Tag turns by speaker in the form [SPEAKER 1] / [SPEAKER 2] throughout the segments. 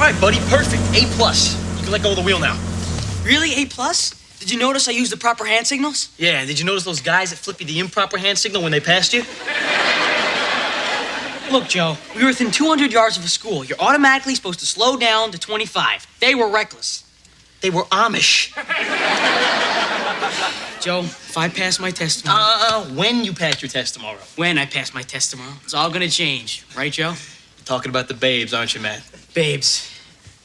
[SPEAKER 1] right, buddy, perfect. A+. You can let go of the wheel now.
[SPEAKER 2] Really, A+? Did you notice I used the proper hand signals?
[SPEAKER 1] Yeah, and did you notice those guys that flip you the improper hand signal when they passed you?
[SPEAKER 2] Look, Joe, we were within 200 yards of a school. You're automatically supposed to slow down to 25. They were reckless.
[SPEAKER 1] They were Amish.
[SPEAKER 2] Joe, if I pass my test tomorrow...
[SPEAKER 1] When you pass your test tomorrow.
[SPEAKER 2] When I pass my test tomorrow. It's all gonna change. Right, Joe?
[SPEAKER 1] You're talking about the babes, aren't you, Matt?
[SPEAKER 2] Babes.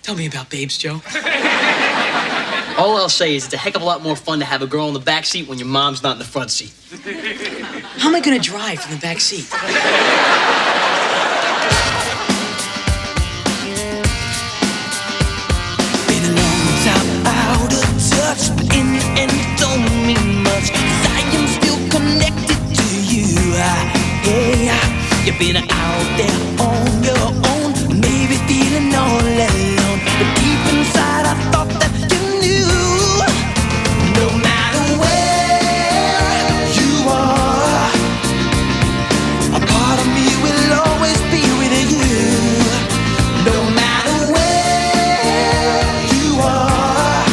[SPEAKER 2] Tell me about babes, Joe.
[SPEAKER 1] All I'll say is it's a heck of a lot more fun to have a girl in the back seat when your mom's not in the front seat.
[SPEAKER 2] How am I gonna drive from the back seat?
[SPEAKER 3] Been a long time out of touch, but in the end it don't mean much, 'cause I am still connected to you. Yeah, you've been out there on your own, maybe feeling all alone, but deep inside I thought that you knew. No matter where you are, a part of me will always be with you. No matter where you are,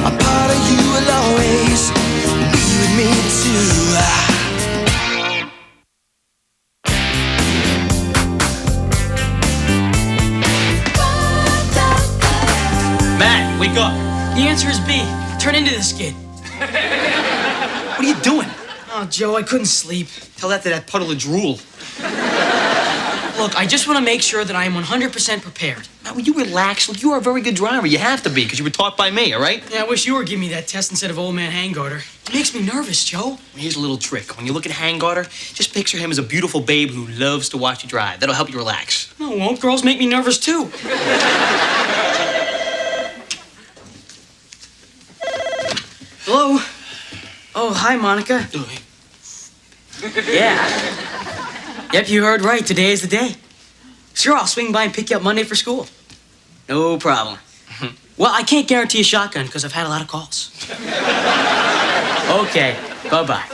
[SPEAKER 3] a part of you will always be with me too.
[SPEAKER 1] Matt, wake up.
[SPEAKER 2] The answer is B. Turn into this kid.
[SPEAKER 1] What are you doing?
[SPEAKER 2] Oh, Joe, I couldn't sleep.
[SPEAKER 1] Tell that to that puddle of drool.
[SPEAKER 2] Look, I just want to make sure that I am 100% prepared.
[SPEAKER 1] Matt, will you relax? Look, you are a very good driver. You have to be, because you were taught by me, all right?
[SPEAKER 2] Yeah, I wish you were giving me that test instead of old man Hangarter. It makes me nervous, Joe.
[SPEAKER 1] Here's a little trick. When you look at Hangarter, just picture him as a beautiful babe who loves to watch you drive. That'll help you relax.
[SPEAKER 2] No, it won't. Girls make me nervous, too. Hello? Oh, hi, Monica. Yeah. Yep, you heard right. Today is the day. Sure, I'll swing by and pick you up Monday for school. No problem. Well, I can't guarantee a shotgun because I've had a lot of calls. Okay, bye-bye.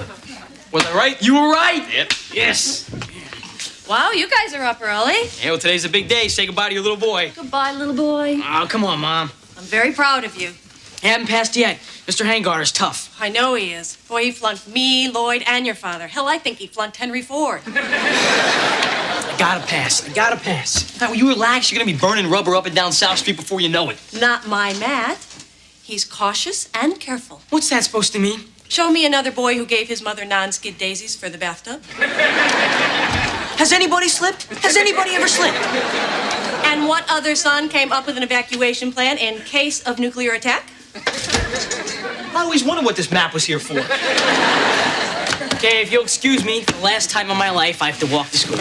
[SPEAKER 1] Was I right?
[SPEAKER 2] You were right.
[SPEAKER 1] Yep.
[SPEAKER 2] Yes.
[SPEAKER 4] Wow, you guys are up early.
[SPEAKER 1] Yeah, well, today's a big day. Say goodbye to your little boy.
[SPEAKER 4] Goodbye, little boy.
[SPEAKER 2] Oh, come on, Mom.
[SPEAKER 4] I'm very proud of you.
[SPEAKER 2] I haven't passed yet. Mr. Hangarter's tough.
[SPEAKER 4] I know he is. Boy, he flunked me, Lloyd, and your father. Hell, I think he flunked Henry Ford.
[SPEAKER 2] I gotta pass. I gotta pass.
[SPEAKER 1] Matt, will you relax? You're gonna be burning rubber up and down South Street before you know it.
[SPEAKER 4] Not my Matt. He's cautious and careful.
[SPEAKER 2] What's that supposed to mean?
[SPEAKER 4] Show me another boy who gave his mother non-skid daisies for the bathtub.
[SPEAKER 2] Has anybody slipped? Has anybody ever slipped?
[SPEAKER 4] And what other son came up with an evacuation plan in case of nuclear attack?
[SPEAKER 1] I always wondered what this map was here for.
[SPEAKER 2] Okay, if you'll excuse me, for the last time in my life, I have to walk to school.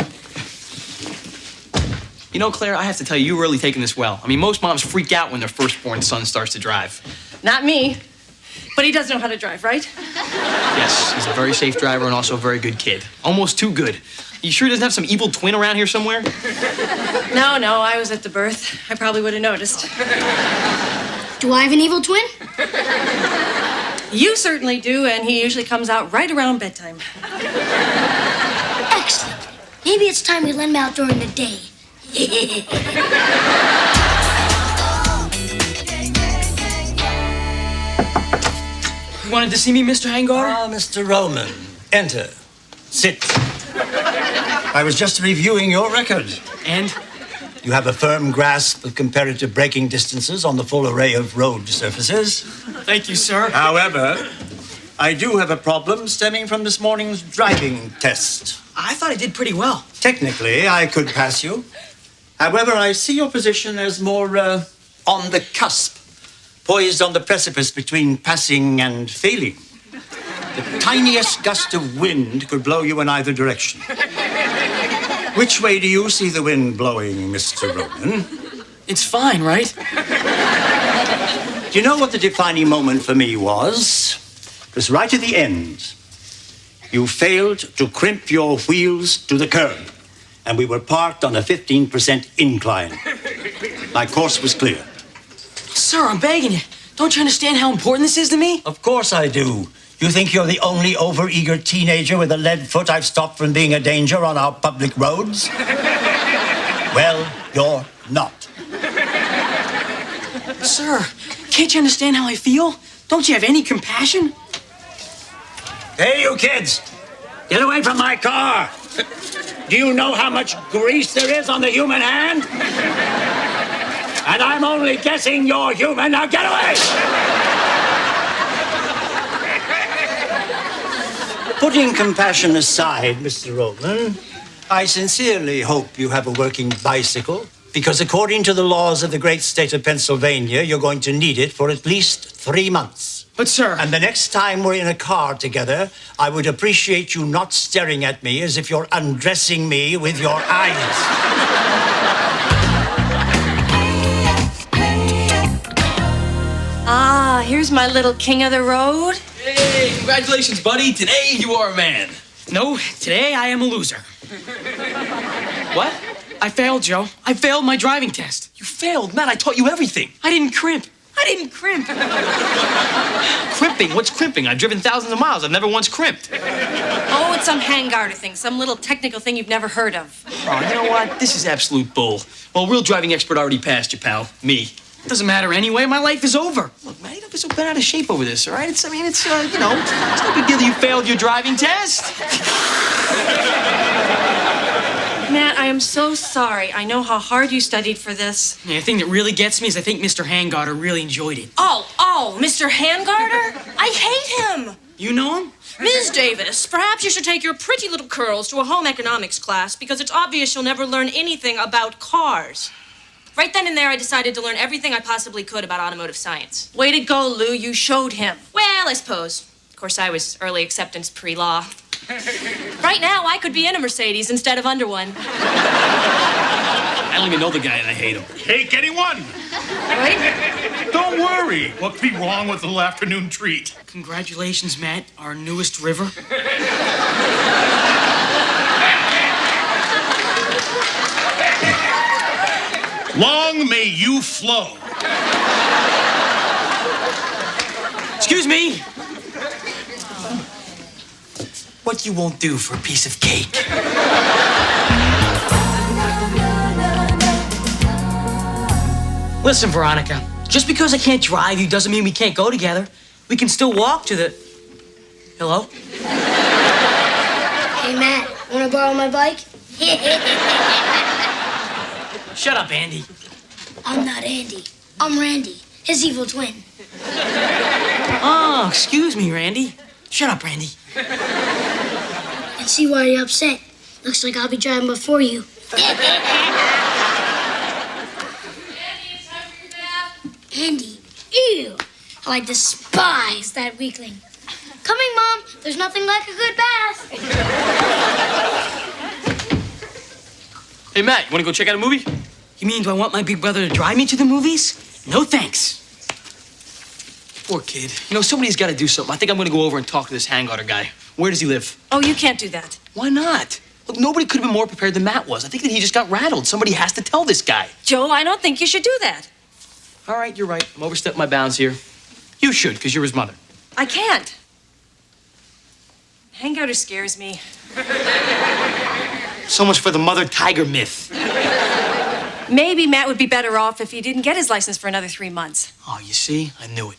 [SPEAKER 1] You know, Claire, I have to tell you, you're really taking this well. I mean, most moms freak out when their firstborn son starts to drive.
[SPEAKER 4] Not me. But he does know how to drive, right?
[SPEAKER 1] Yes, he's a very safe driver and also a very good kid. Almost too good. You sure he doesn't have some evil twin around here somewhere?
[SPEAKER 4] No, I was at the birth. I probably would have noticed.
[SPEAKER 5] Do I have an evil twin?
[SPEAKER 4] You certainly do, and he usually comes out right around bedtime.
[SPEAKER 5] Excellent. Maybe it's time we let him out during the day.
[SPEAKER 2] You wanted to see me, Mr. Hangarter?
[SPEAKER 6] Ah, Mr. Roman, enter. Sit. I was just reviewing your record.
[SPEAKER 2] And?
[SPEAKER 6] You have a firm grasp of comparative braking distances on the full array of road surfaces.
[SPEAKER 2] Thank you, sir.
[SPEAKER 6] However, I do have a problem stemming from this morning's driving test.
[SPEAKER 2] I thought I did pretty well.
[SPEAKER 6] Technically, I could pass you. However, I see your position as more on the cusp, poised on the precipice between passing and failing. The tiniest gust of wind could blow you in either direction. Which way do you see the wind blowing, Mr. Roman?
[SPEAKER 2] It's fine, right?
[SPEAKER 6] Do you know what the defining moment for me was? It was right at the end. You failed to crimp your wheels to the curb, and we were parked on a 15% incline. My course was clear.
[SPEAKER 2] Sir, I'm begging you. Don't you understand how important this is to me?
[SPEAKER 6] Of course I do. You think you're the only overeager teenager with a lead foot I've stopped from being a danger on our public roads? Well, you're not.
[SPEAKER 2] Sir, can't you understand how I feel? Don't you have any compassion?
[SPEAKER 6] Hey, you kids! Get away from my car! Do you know how much grease there is on the human hand? And I'm only guessing you're human. Now get away! Putting compassion aside, Mr. Roman, I sincerely hope you have a working bicycle, because according to the laws of the great state of Pennsylvania, you're going to need it for at least 3 months.
[SPEAKER 2] But, sir...
[SPEAKER 6] And the next time we're in a car together, I would appreciate you not staring at me as if you're undressing me with your eyes.
[SPEAKER 4] Ah, here's my little king of the road.
[SPEAKER 1] Hey, congratulations, buddy. Today you are a man.
[SPEAKER 2] No, today I am a loser.
[SPEAKER 1] What?
[SPEAKER 2] I failed, Joe. I failed my driving test.
[SPEAKER 1] You failed, Matt. I taught you everything.
[SPEAKER 2] I didn't crimp.
[SPEAKER 1] Crimping? What's crimping? I've driven thousands of miles. I've never once crimped.
[SPEAKER 4] Oh, it's some handgarter thing, some little technical thing you've never heard of.
[SPEAKER 1] Oh, you know what? This is absolute bull. Well, real driving expert already passed you, pal. Me.
[SPEAKER 2] Doesn't matter anyway. My life is over.
[SPEAKER 1] Look, man, you don't be so bent out of shape over this, all right? It's no big deal that you failed your driving test.
[SPEAKER 4] Matt, I am so sorry. I know how hard you studied for this.
[SPEAKER 2] Yeah, the thing that really gets me is I think Mr. Hangarter really enjoyed it.
[SPEAKER 4] Oh, Mr. Handgarter? I hate him.
[SPEAKER 2] You know him?
[SPEAKER 4] Ms. Davis, perhaps you should take your pretty little curls to a home economics class because it's obvious you'll never learn anything about cars. Right then and there, I decided to learn everything I possibly could about automotive science. Way to go, Lou. You showed him. Well, I suppose. Of course, I was early acceptance pre-law. Right now, I could be in a Mercedes instead of under one.
[SPEAKER 1] I don't even know the guy and I hate him.
[SPEAKER 7] Take anyone.
[SPEAKER 4] Right?
[SPEAKER 7] Don't worry. What could be wrong with a little afternoon treat?
[SPEAKER 2] Congratulations, Matt, our newest river.
[SPEAKER 7] Long may you flow.
[SPEAKER 2] Excuse me.
[SPEAKER 1] What you won't do for a piece of cake.
[SPEAKER 2] Listen, Veronica, just because I can't drive you doesn't mean we can't go together. We can still walk to the... Hello?
[SPEAKER 5] Hey, Matt, wanna borrow my bike?
[SPEAKER 2] Shut up, Andy.
[SPEAKER 5] I'm not Andy. I'm Randy, his evil twin.
[SPEAKER 2] Oh, excuse me, Randy. Shut up, Randy.
[SPEAKER 5] I see why you're upset. Looks like I'll be driving before you. Andy, ew. How I despise that weakling. Coming, Mom. There's nothing like a good bath.
[SPEAKER 1] Hey, Matt, you want to go check out a movie?
[SPEAKER 2] You mean, do I want my big brother to drive me to the movies? No thanks.
[SPEAKER 1] Poor kid. You know, somebody's got to do something. I think I'm going to go over and talk to this Hangarter guy. Where does he live?
[SPEAKER 4] Oh, you can't do that.
[SPEAKER 1] Why not? Look, nobody could have been more prepared than Matt was. I think that he just got rattled. Somebody has to tell this guy.
[SPEAKER 4] Joe, I don't think you should do that.
[SPEAKER 1] All right, you're right. I'm overstepping my bounds here. You should, because you're his mother.
[SPEAKER 4] I can't. Handgarter scares me.
[SPEAKER 1] So much for the mother tiger myth.
[SPEAKER 4] Maybe Matt would be better off if he didn't get his license for another 3 months.
[SPEAKER 1] Oh, you see? I knew it.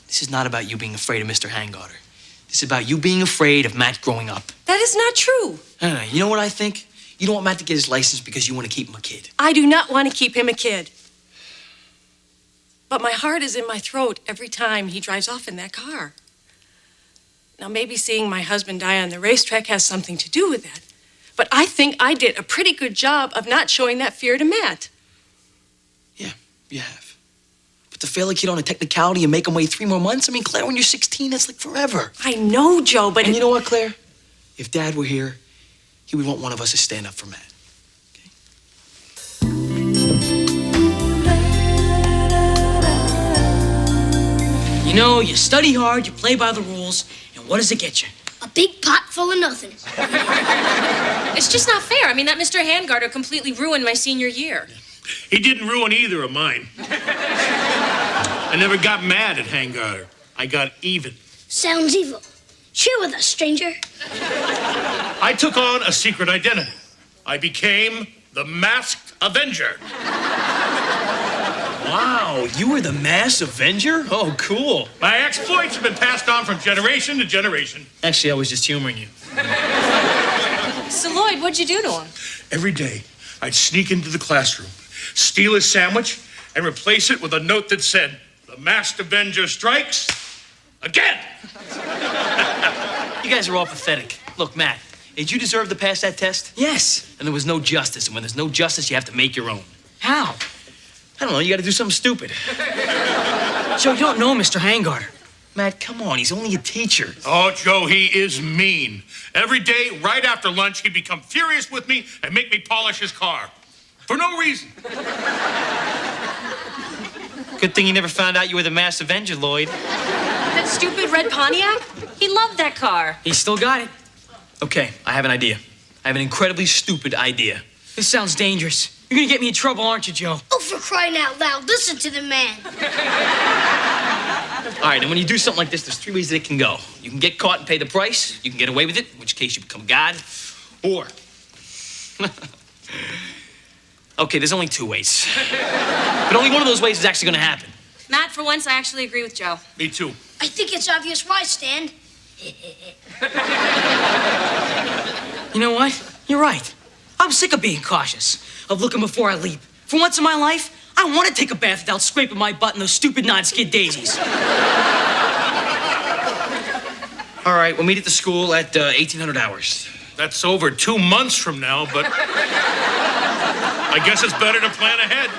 [SPEAKER 1] This is not about you being afraid of Mr. Hangarter. This is about you being afraid of Matt growing up.
[SPEAKER 4] That is not true.
[SPEAKER 1] No, you know what I think? You don't want Matt to get his license because you want to keep him a kid.
[SPEAKER 4] I do not want to keep him a kid. But my heart is in my throat every time he drives off in that car. Now, maybe seeing my husband die on the racetrack has something to do with that. But I think I did a pretty good job of not showing that fear to Matt.
[SPEAKER 1] Yeah, you have. But to fail a kid on a technicality and make him wait 3 more months? I mean, Claire, when you're 16, that's like forever.
[SPEAKER 4] I know, Joe, but...
[SPEAKER 1] And you know what, Claire? If Dad were here, he would want one of us to stand up for Matt.
[SPEAKER 2] You know, you study hard, you play by the rules, and what does it get you?
[SPEAKER 5] A big pot full of nothing.
[SPEAKER 4] It's just not fair. I mean, that Mr. Handgarter completely ruined my senior year.
[SPEAKER 7] He didn't ruin either of mine. I never got mad at Hangarter. I got even.
[SPEAKER 5] Sounds evil. Share with us, stranger.
[SPEAKER 7] I took on a secret identity. I became the Masked Avenger.
[SPEAKER 1] Wow, you were the mass avenger? Oh, cool.
[SPEAKER 7] My exploits have been passed on from generation to generation.
[SPEAKER 1] Actually, I was just humoring you.
[SPEAKER 4] So, Lloyd, what'd you do to him?
[SPEAKER 7] Every day, I'd sneak into the classroom, steal his sandwich, and replace it with a note that said, "The masked avenger strikes again."
[SPEAKER 1] You guys are all pathetic. Look, Matt, did you deserve to pass that test?
[SPEAKER 2] Yes.
[SPEAKER 1] And there was no justice. And when there's no justice, you have to make your own.
[SPEAKER 2] How?
[SPEAKER 1] I don't know, you gotta do something stupid.
[SPEAKER 2] Joe, you don't know Mr. Hangarter.
[SPEAKER 1] Matt, come on, he's only a teacher.
[SPEAKER 7] Oh, Joe, he is mean. Every day, right after lunch, he'd become furious with me and make me polish his car. For no reason.
[SPEAKER 1] Good thing you never found out you were the mass avenger, Lloyd.
[SPEAKER 4] That stupid red Pontiac? He loved that car.
[SPEAKER 2] He still got it.
[SPEAKER 1] Okay, I have an idea. I have an incredibly stupid idea.
[SPEAKER 2] This sounds dangerous. You're gonna get me in trouble, aren't you, Joe?
[SPEAKER 5] Oh, for crying out loud, listen to the man.
[SPEAKER 1] All right, and when you do something like this, there's 3 ways that it can go. You can get caught and pay the price. You can get away with it, in which case you become God. Or... Okay, there's only 2 ways. But only one of those ways is actually gonna happen.
[SPEAKER 4] Matt, for once, I actually agree with Joe.
[SPEAKER 7] Me too.
[SPEAKER 5] I think it's obvious why, Stan.
[SPEAKER 2] You know what? You're right. I'm sick of being cautious, of looking before I leap. For once in my life, I want to take a bath without scraping my butt in those stupid non-skid daisies.
[SPEAKER 1] All right, we'll meet at the school at 1800 hours.
[SPEAKER 7] That's over 2 months from now, but I guess it's better to plan ahead.